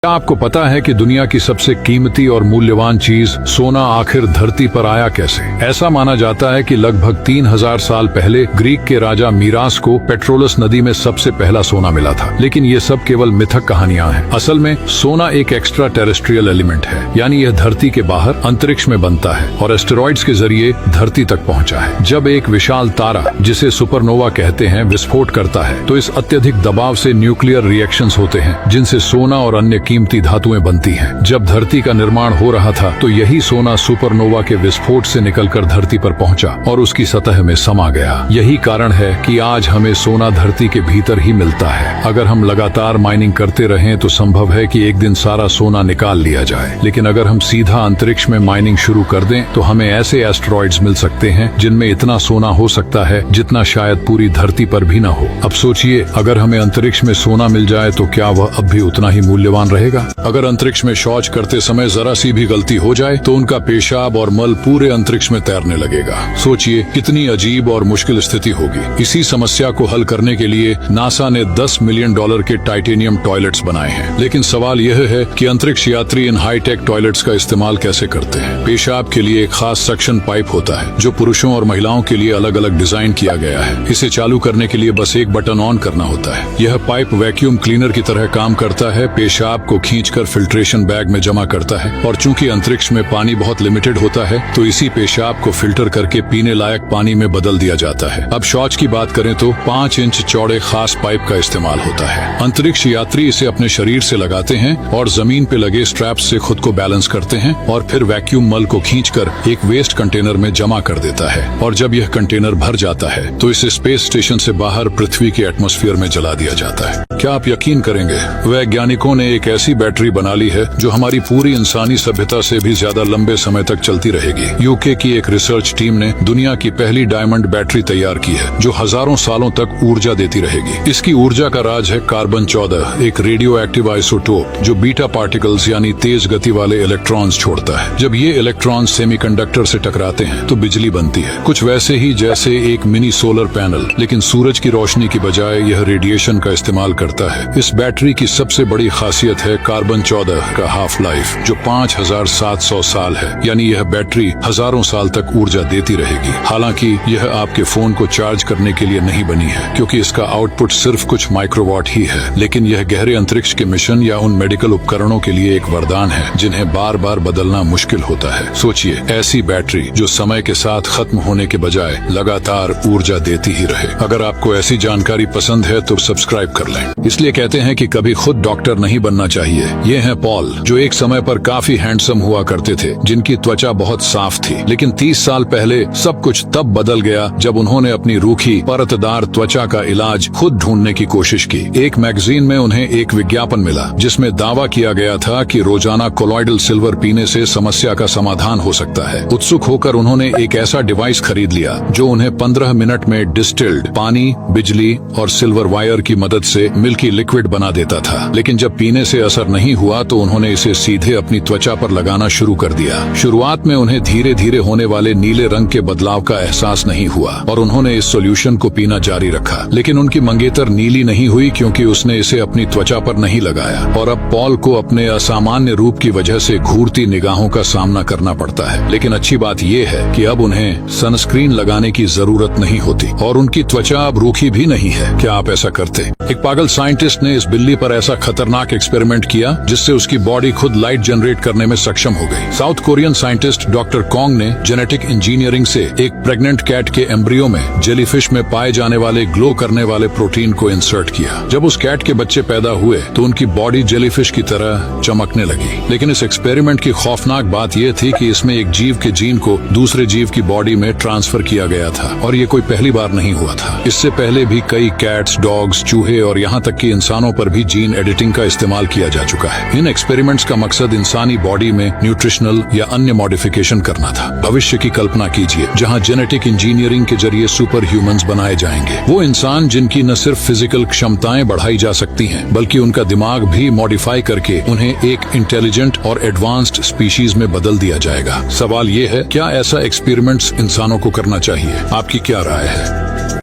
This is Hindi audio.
क्या आपको पता है कि दुनिया की सबसे कीमती और मूल्यवान चीज सोना आखिर धरती पर आया कैसे? ऐसा माना जाता है कि लगभग 3000 साल पहले ग्रीक के राजा मीरास को पेट्रोलस नदी में सबसे पहला सोना मिला था। लेकिन ये सब केवल मिथक कहानियां हैं। असल में सोना एक एक्स्ट्रा टेरेस्ट्रियल एलिमेंट है, यानी यह धरती के बाहर अंतरिक्ष में बनता है और एस्टेरॉइड्स के जरिए धरती तक पहुंचा है। जब एक विशाल तारा, जिसे सुपरनोवा कहते हैं, विस्फोट करता है तो इस अत्यधिक दबाव से न्यूक्लियर रिएक्शंस होते हैं, जिनसे सोना और अन्य कीमती धातुएं बनती हैं। जब धरती का निर्माण हो रहा था तो यही सोना सुपरनोवा के विस्फोट से निकलकर धरती पर पहुंचा और उसकी सतह में समा गया। यही कारण है कि आज हमें सोना धरती के भीतर ही मिलता है। अगर हम लगातार माइनिंग करते रहें तो संभव है कि एक दिन सारा सोना निकाल लिया जाए, लेकिन अगर हम सीधा अंतरिक्ष में माइनिंग शुरू कर दें तो हमें ऐसे एस्टेरॉइड्स मिल सकते हैं जिनमें इतना सोना हो सकता है जितना शायद पूरी धरती पर भी न हो। अब सोचिए, अगर हमें अंतरिक्ष में सोना मिल जाए तो क्या वह अब भी उतना ही मूल्यवान रहेगा? अगर अंतरिक्ष में शौच करते समय जरा सी भी गलती हो जाए तो उनका पेशाब और मल पूरे अंतरिक्ष में तैरने लगेगा। सोचिए कितनी अजीब और मुश्किल स्थिति होगी। इसी समस्या को हल करने के लिए नासा ने $10 मिलियन के टाइटेनियम टॉयलेट्स बनाए हैं। लेकिन सवाल यह है कि अंतरिक्ष यात्री इन हाईटेक टॉयलेट्स का इस्तेमाल कैसे करते हैं? पेशाब के लिए एक खास सक्शन पाइप होता है जो पुरुषों और महिलाओं के लिए अलग अलग डिजाइन किया गया है। इसे चालू करने के लिए बस एक बटन ऑन करना होता है। यह पाइप वैक्यूम क्लीनर की तरह काम करता है, पेशाब को खींचकर फिल्ट्रेशन बैग में जमा करता है और चूंकि अंतरिक्ष में पानी बहुत लिमिटेड होता है तो इसी पेशाब को फिल्टर करके पीने लायक पानी में बदल दिया जाता है। अब शौच की बात करें तो 5 इंच चौड़े खास पाइप का इस्तेमाल होता है। अंतरिक्ष यात्री इसे अपने शरीर से लगाते हैं और जमीन पे लगे स्ट्रैप्स से खुद को बैलेंस करते हैं और फिर वैक्यूम मल को खींचकर एक वेस्ट कंटेनर में जमा कर देता है और जब यह कंटेनर भर जाता है तो इसे स्पेस स्टेशन से बाहर पृथ्वी के एटमॉस्फेयर में जला दिया जाता है। क्या आप यकीन करेंगे, वैज्ञानिकों ने एक ऐसी बैटरी बना ली है जो हमारी पूरी इंसानी सभ्यता से भी ज्यादा लंबे समय तक चलती रहेगी। यूके की एक रिसर्च टीम ने दुनिया की पहली डायमंड बैटरी तैयार की है जो हजारों सालों तक ऊर्जा देती रहेगी। इसकी ऊर्जा का राज है कार्बन 14, एक रेडियो एक्टिव आइसोटोप जो बीटा पार्टिकल्स यानी तेज गति वाले इलेक्ट्रॉन्स छोड़ता है। जब ये इलेक्ट्रॉन्स सेमीकंडक्टर से टकराते हैं तो बिजली बनती है, कुछ वैसे ही जैसे एक मिनी सोलर पैनल, लेकिन सूरज की रोशनी की बजाय यह रेडिएशन का इस्तेमाल करता है। इस बैटरी की सबसे बड़ी खासियत है कार्बन 14 का हाफ लाइफ जो 5700 साल है, यानी यह बैटरी हजारों साल तक ऊर्जा देती रहेगी। हालांकि यह आपके फोन को चार्ज करने के लिए नहीं बनी है क्योंकि इसका आउटपुट सिर्फ कुछ माइक्रोवाट ही है, लेकिन यह गहरे अंतरिक्ष के मिशन या उन मेडिकल उपकरणों के लिए एक वरदान है जिन्हें बार बार बदलना मुश्किल होता है। सोचिए, ऐसी बैटरी जो समय के साथ खत्म होने के बजाय लगातार ऊर्जा देती ही रहे। अगर आपको ऐसी जानकारी पसंद है तो सब्सक्राइब कर लें। इसलिए कहते हैं कि कभी खुद डॉक्टर नहीं बनना चाहिए। ये हैं पॉल, जो एक समय पर काफी हैंडसम हुआ करते थे, जिनकी त्वचा बहुत साफ थी। लेकिन 30 साल पहले सब कुछ तब बदल गया जब उन्होंने अपनी रूखी परतदार त्वचा का इलाज खुद ढूंढने की कोशिश की। एक मैगजीन में उन्हें एक विज्ञापन मिला जिसमें दावा किया गया था कि रोजाना कोलॉइडल सिल्वर पीने से समस्या का समाधान हो सकता है। उत्सुक होकर उन्होंने एक ऐसा डिवाइस खरीद लिया जो उन्हें 15 मिनट में डिस्टिल्ड पानी, बिजली और सिल्वर वायर की मदद से मिल्की लिक्विड बना देता था। लेकिन जब पीने से असर नहीं हुआ तो उन्होंने इसे सीधे अपनी त्वचा पर लगाना शुरू कर दिया। शुरुआत में उन्हें धीरे धीरे होने वाले नीले रंग के बदलाव का एहसास नहीं हुआ और उन्होंने इस सॉल्यूशन को पीना जारी रखा। लेकिन उनकी मंगेतर नीली नहीं हुई क्योंकि उसने इसे अपनी त्वचा पर नहीं लगाया और अब पॉल को अपने असामान्य रूप की वजह से घूरती निगाहों का सामना करना पड़ता है। लेकिन अच्छी बात यह है कि अब उन्हें सनस्क्रीन लगाने की जरूरत नहीं होती और उनकी त्वचा अब रूखी भी नहीं है। क्या आप ऐसा करते? एक पागल साइंटिस्ट ने इस बिल्ली पर ऐसा खतरनाक एक्सपेरिमेंट किया जिससे उसकी बॉडी खुद लाइट जनरेट करने में सक्षम हो गई। South Korean scientist doctor Kong ने जेनेटिक इंजीनियरिंग से एक प्रेग्नेंट कैट के एम्ब्रियो में जेलीफिश में पाए जाने वाले ग्लो करने वाले प्रोटीन को इंसर्ट किया। जब उस कैट के बच्चे पैदा हुए तो उनकी बॉडी जेलीफिश की तरह चमकने लगी। लेकिन इस एक्सपेरिमेंट की खौफनाक बात यह थी कि इसमें एक जीव के जीन को दूसरे जीव की बॉडी में ट्रांसफर किया गया था और ये कोई पहली बार नहीं हुआ था। इससे पहले भी कई कैट्स, डॉग्स, चूहे और यहाँ तक कि इंसानों पर भी जीन एडिटिंग का इस्तेमाल किया जा चुका है। इन एक्सपेरिमेंट्स का मकसद इंसानी बॉडी में न्यूट्रिशनल या अन्य मॉडिफिकेशन करना था। भविष्य की कल्पना कीजिए जहाँ जेनेटिक इंजीनियरिंग के जरिए सुपर ह्यूमंस बनाए जाएंगे। वो इंसान जिनकी न सिर्फ फिजिकल क्षमताएं बढ़ाई जा सकती हैं बल्कि उनका दिमाग भी मॉडिफाई करके उन्हें एक इंटेलिजेंट और एडवांस्ड स्पीशीज में बदल दिया जाएगा। सवाल ये है, क्या ऐसा एक्सपेरिमेंट्स इंसानों को करना चाहिए? आपकी क्या राय है?